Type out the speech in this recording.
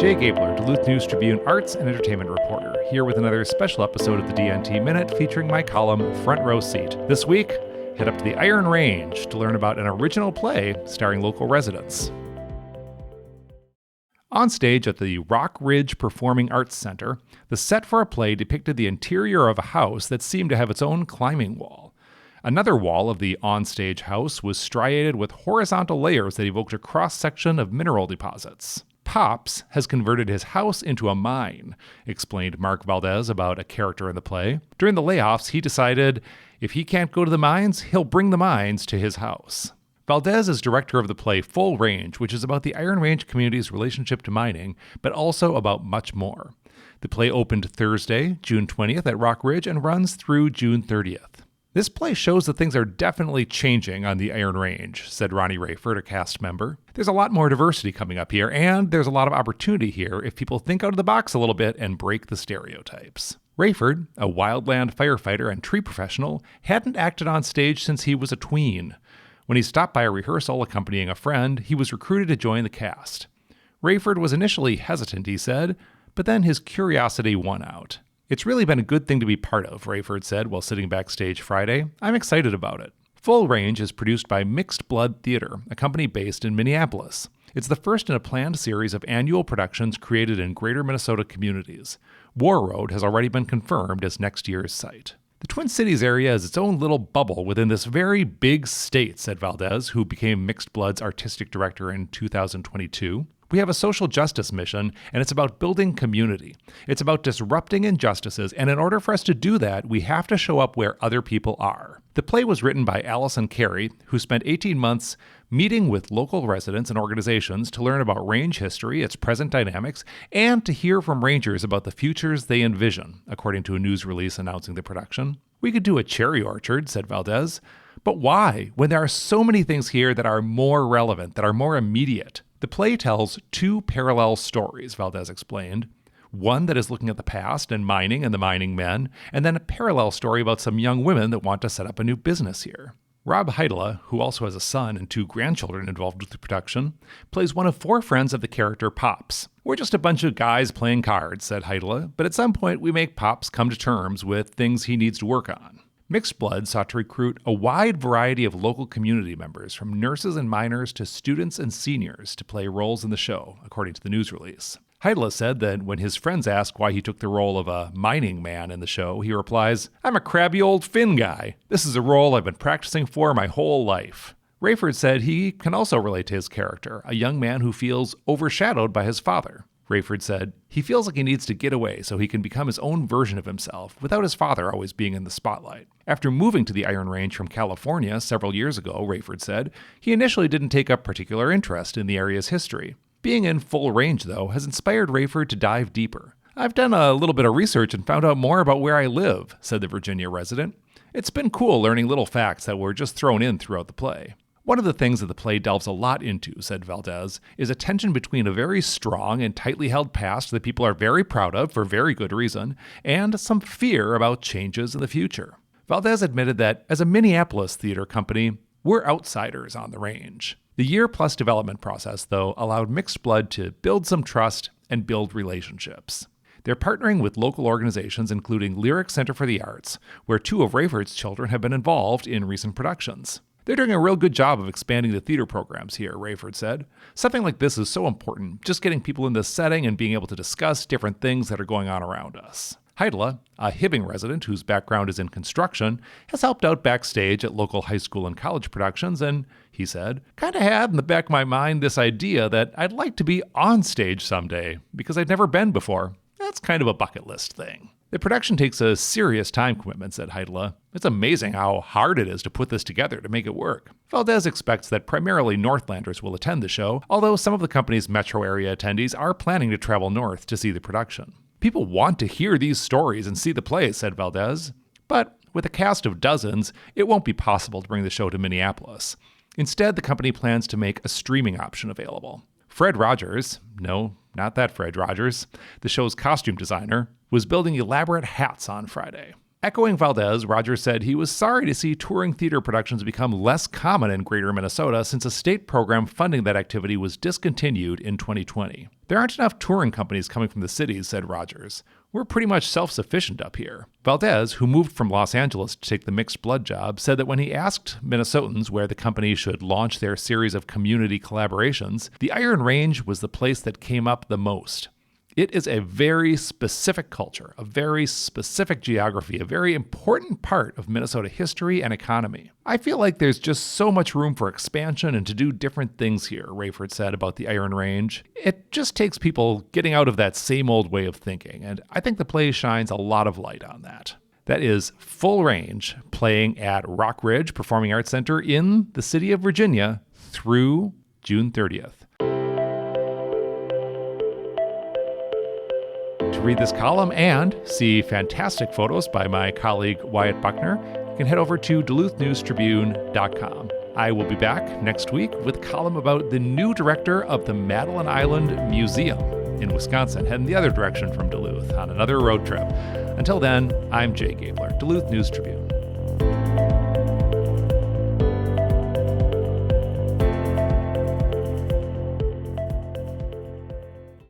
Jay Gabler, Duluth News Tribune arts and entertainment reporter, here with another special episode of the DNT Minute featuring my column, Front Row Seat. This week, head up to the Iron Range to learn about an original play starring local residents. On stage at the Rock Ridge Performing Arts Center, the set for a play depicted the interior of a house that seemed to have its own climbing wall. Another wall of the onstage house was striated with horizontal layers that evoked a cross-section of mineral deposits. Pops has converted his house into a mine, explained Mark Valdez about a character in the play. During the layoffs, he decided if he can't go to the mines, he'll bring the mines to his house. Valdez is director of the play Full Range, which is about the Iron Range community's relationship to mining, but also about much more. The play opened Thursday, June 20th at Rock Ridge and runs through June 30th. This play shows that things are definitely changing on the Iron Range, said Ronnie Rayford, a cast member. There's a lot more diversity coming up here, and there's a lot of opportunity here if people think out of the box a little bit and break the stereotypes. Rayford, a wildland firefighter and tree professional, hadn't acted on stage since he was a tween. When he stopped by a rehearsal accompanying a friend, he was recruited to join the cast. Rayford was initially hesitant, he said, but then his curiosity won out. It's really been a good thing to be part of, Rayford said while sitting backstage Friday. I'm excited about it. Full Range is produced by Mixed Blood Theater, a company based in Minneapolis. It's the first in a planned series of annual productions created in greater Minnesota communities. War Road has already been confirmed as next year's site. The Twin Cities area is its own little bubble within this very big state, said Valdez, who became Mixed Blood's artistic director in 2022. We have a social justice mission, and it's about building community. It's about disrupting injustices, and in order for us to do that, we have to show up where other people are. The play was written by Allison Carey, who spent 18 months meeting with local residents and organizations to learn about range history, its present dynamics, and to hear from rangers about the futures they envision, according to a news release announcing the production. We could do a cherry orchard, said Valdez. But why, when there are so many things here that are more relevant, that are more immediate? The play tells two parallel stories, Valdez explained. One that is looking at the past and the mining men, and then a parallel story about some young women that want to set up a new business here. Rob Heidela, who also has a son and two grandchildren involved with the production, plays one of four friends of the character Pops. We're just a bunch of guys playing cards, said Heidela, but at some point we make Pops come to terms with things he needs to work on. Mixed Blood sought to recruit a wide variety of local community members, from nurses and miners to students and seniors, to play roles in the show, according to the news release. Heidela said that when his friends ask why he took the role of a mining man in the show, he replies, "I'm a crabby old Finn guy. This is a role I've been practicing for my whole life." Rayford said he can also relate to his character, a young man who feels overshadowed by his father. Rayford said he feels like he needs to get away so he can become his own version of himself without his father always being in the spotlight. After moving to the Iron Range from California several years ago, Rayford said, he initially didn't take up particular interest in the area's history. Being in Full Range, though, has inspired Rayford to dive deeper. "I've done a little bit of research and found out more about where I live," said the Virginia resident. "It's been cool learning little facts that were just thrown in throughout the play." One of the things that the play delves a lot into, said Valdez, is a tension between a very strong and tightly held past that people are very proud of for very good reason, and some fear about changes in the future. Valdez admitted that, as a Minneapolis theater company, we're outsiders on the range. The year-plus development process, though, allowed Mixed Blood to build some trust and build relationships. They're partnering with local organizations, including Lyric Center for the Arts, where two of Rayford's children have been involved in recent productions. "They're doing a real good job of expanding the theater programs here," Rayford said. "Something like this is so important, just getting people in this setting and being able to discuss different things that are going on around us." Heidela, a Hibbing resident whose background is in construction, has helped out backstage at local high school and college productions, and, he said, "Kinda had in the back of my mind this idea that I'd like to be on stage someday, because I'd never been before. That's kind of a bucket list thing." The production takes a serious time commitment, said Heidela. "It's amazing how hard it is to put this together to make it work." Valdez expects that primarily Northlanders will attend the show, although some of the company's metro area attendees are planning to travel north to see the production. "People want to hear these stories and see the play," said Valdez. But with a cast of dozens, it won't be possible to bring the show to Minneapolis. Instead, the company plans to make a streaming option available. Fred Rogers, no, not that Fred Rogers, the show's costume designer, was building elaborate hats on Friday. Echoing Valdez, Rogers said he was sorry to see touring theater productions become less common in greater Minnesota since a state program funding that activity was discontinued in 2020. There aren't enough touring companies coming from the cities, said Rogers. We're pretty much self-sufficient up here. Valdez, who moved from Los Angeles to take the mixed blood job, said that when he asked Minnesotans where the company should launch their series of community collaborations, the Iron Range was the place that came up the most. It is a very specific culture, a very specific geography, a very important part of Minnesota history and economy. I feel like there's just so much room for expansion and to do different things here, Rayford said about the Iron Range. It just takes people getting out of that same old way of thinking, and I think the play shines a lot of light on that. That is Full Range, playing at Rock Ridge Performing Arts Center in the city of Virginia through June 30th. To read this column and see fantastic photos by my colleague Wyatt Buckner, you can head over to DuluthNewsTribune.com. I will be back next week with a column about the new director of the Madeline Island Museum in Wisconsin, heading the other direction from Duluth on another road trip. Until then, I'm Jay Gabler, Duluth News Tribune.